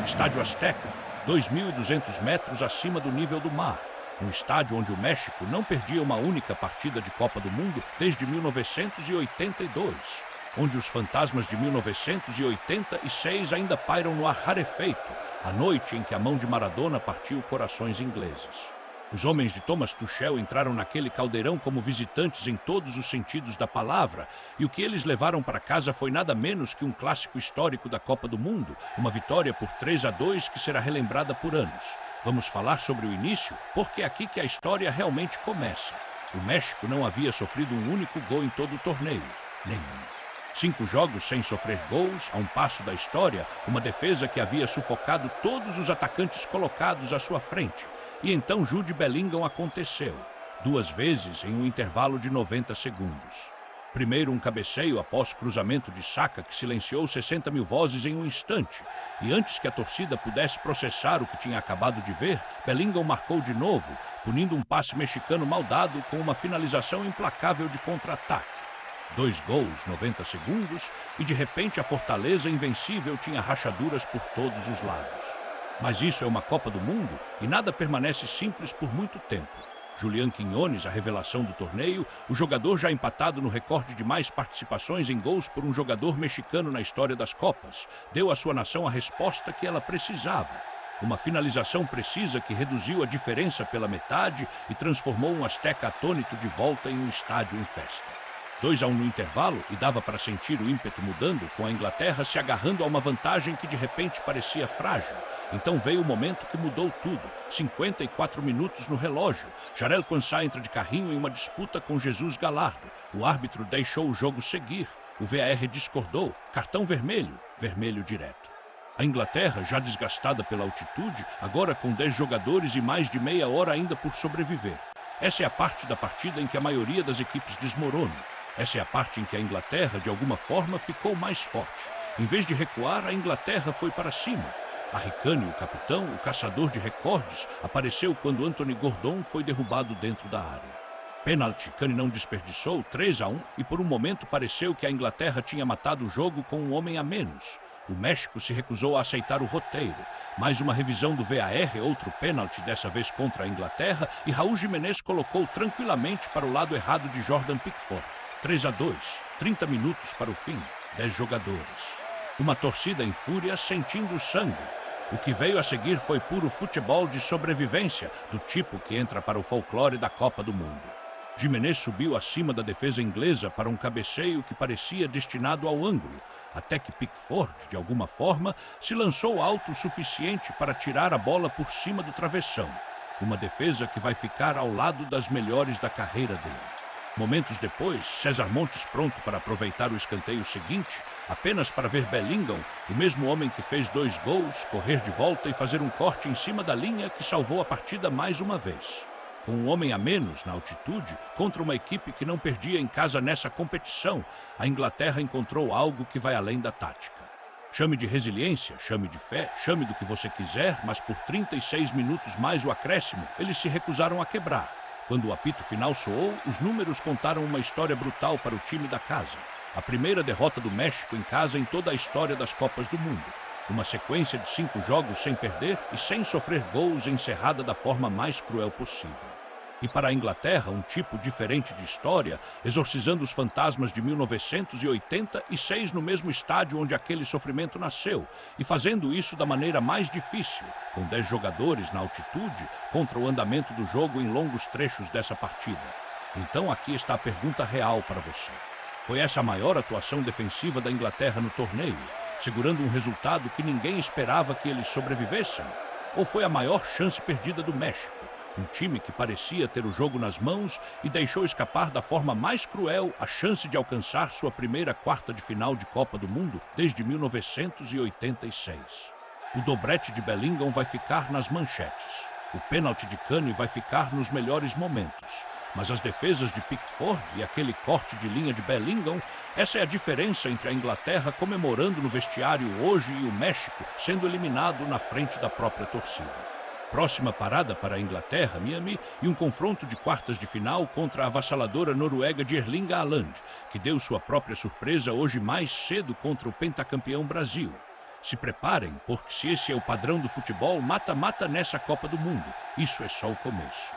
Estádio Azteca, 2.200 metros acima do nível do mar. Um estádio onde o México não perdia uma única partida de Copa do Mundo desde 1982. Onde os fantasmas de 1986 ainda pairam no ar rarefeito, a noite em que a mão de Maradona partiu corações ingleses. Os homens de Thomas Tuchel entraram naquele caldeirão como visitantes em todos os sentidos da palavra, e o que eles levaram para casa foi nada menos que um clássico histórico da Copa do Mundo, uma vitória por 3-2 que será relembrada por anos. Vamos falar sobre o início, porque é aqui que a história realmente começa. O México não havia sofrido um único gol em todo o torneio, nenhum. 5 jogos sem sofrer gols, a um passo da história, uma defesa que havia sufocado todos os atacantes colocados à sua frente. E então Jude Bellingham aconteceu, 2 vezes em um intervalo de 90 segundos. Primeiro um cabeceio após cruzamento de Saka que silenciou 60 mil vozes em um instante. E antes que a torcida pudesse processar o que tinha acabado de ver, Bellingham marcou de novo, punindo um passe mexicano mal dado com uma finalização implacável de contra-ataque. 2 gols, 90 segundos, e de repente a fortaleza invencível tinha rachaduras por todos os lados. Mas isso é uma Copa do Mundo e nada permanece simples por muito tempo. Julián Quiñones, a revelação do torneio, o jogador já empatado no recorde de mais participações em gols por um jogador mexicano na história das Copas, deu à sua nação a resposta que ela precisava. Uma finalização precisa que reduziu a diferença pela metade e transformou um Azteca atônito de volta em um estádio em festa. 2-1 no intervalo e dava para sentir o ímpeto mudando, com a Inglaterra se agarrando a uma vantagem que de repente parecia frágil. Então veio o momento que mudou tudo. 54 minutos no relógio. Jarell Quansah entra de carrinho em uma disputa com Jesus Gallardo. O árbitro deixou o jogo seguir. O VAR discordou. Cartão vermelho. Vermelho direto. A Inglaterra, já desgastada pela altitude, agora com 10 jogadores e mais de meia hora ainda por sobreviver. Essa é a parte da partida em que a maioria das equipes desmorona. Essa é a parte em que a Inglaterra, de alguma forma, ficou mais forte. Em vez de recuar, a Inglaterra foi para cima. Harry Kane, o capitão, o caçador de recordes, apareceu quando Anthony Gordon foi derrubado dentro da área. Pênalti, Kane não desperdiçou, 3-1, e por um momento pareceu que a Inglaterra tinha matado o jogo com um homem a menos. O México se recusou a aceitar o roteiro. Mais uma revisão do VAR, outro pênalti, dessa vez contra a Inglaterra, e Raul Jiménez colocou tranquilamente para o lado errado de Jordan Pickford. 3-2, 30 minutos para o fim, 10 jogadores. Uma torcida em fúria sentindo sangue. O que veio a seguir foi puro futebol de sobrevivência, do tipo que entra para o folclore da Copa do Mundo. Jiménez subiu acima da defesa inglesa para um cabeceio que parecia destinado ao ângulo, até que Pickford, de alguma forma, se lançou alto o suficiente para tirar a bola por cima do travessão. Uma defesa que vai ficar ao lado das melhores da carreira dele. Momentos depois, César Montes pronto para aproveitar o escanteio seguinte, apenas para ver Bellingham, o mesmo homem que fez 2 gols, correr de volta e fazer um corte em cima da linha que salvou a partida mais uma vez. Com um homem a menos na altitude, contra uma equipe que não perdia em casa nessa competição, a Inglaterra encontrou algo que vai além da tática. Chame de resiliência, chame de fé, chame do que você quiser, mas por 36 minutos mais o acréscimo, eles se recusaram a quebrar. Quando o apito final soou, os números contaram uma história brutal para o time da casa. A primeira derrota do México em casa em toda a história das Copas do Mundo. Uma sequência de 5 jogos sem perder e sem sofrer gols encerrada da forma mais cruel possível. E para a Inglaterra, um tipo diferente de história, exorcizando os fantasmas de 1986 no mesmo estádio onde aquele sofrimento nasceu, e fazendo isso da maneira mais difícil, com 10 jogadores na altitude, contra o andamento do jogo em longos trechos dessa partida. Então aqui está a pergunta real para você. Foi essa a maior atuação defensiva da Inglaterra no torneio, segurando um resultado que ninguém esperava que eles sobrevivessem? Ou foi a maior chance perdida do México? Um time que parecia ter o jogo nas mãos e deixou escapar da forma mais cruel a chance de alcançar sua primeira quarta de final de Copa do Mundo desde 1986. O doblete de Bellingham vai ficar nas manchetes. O pênalti de Kane vai ficar nos melhores momentos. Mas as defesas de Pickford e aquele corte de linha de Bellingham, essa é a diferença entre a Inglaterra comemorando no vestiário hoje e o México sendo eliminado na frente da própria torcida. Próxima parada para a Inglaterra, Miami, e um confronto de quartas de final contra a avassaladora noruega de Erling Haaland, que deu sua própria surpresa hoje mais cedo contra o pentacampeão Brasil. Se preparem, porque se esse é o padrão do futebol, mata-mata nessa Copa do Mundo. Isso é só o começo.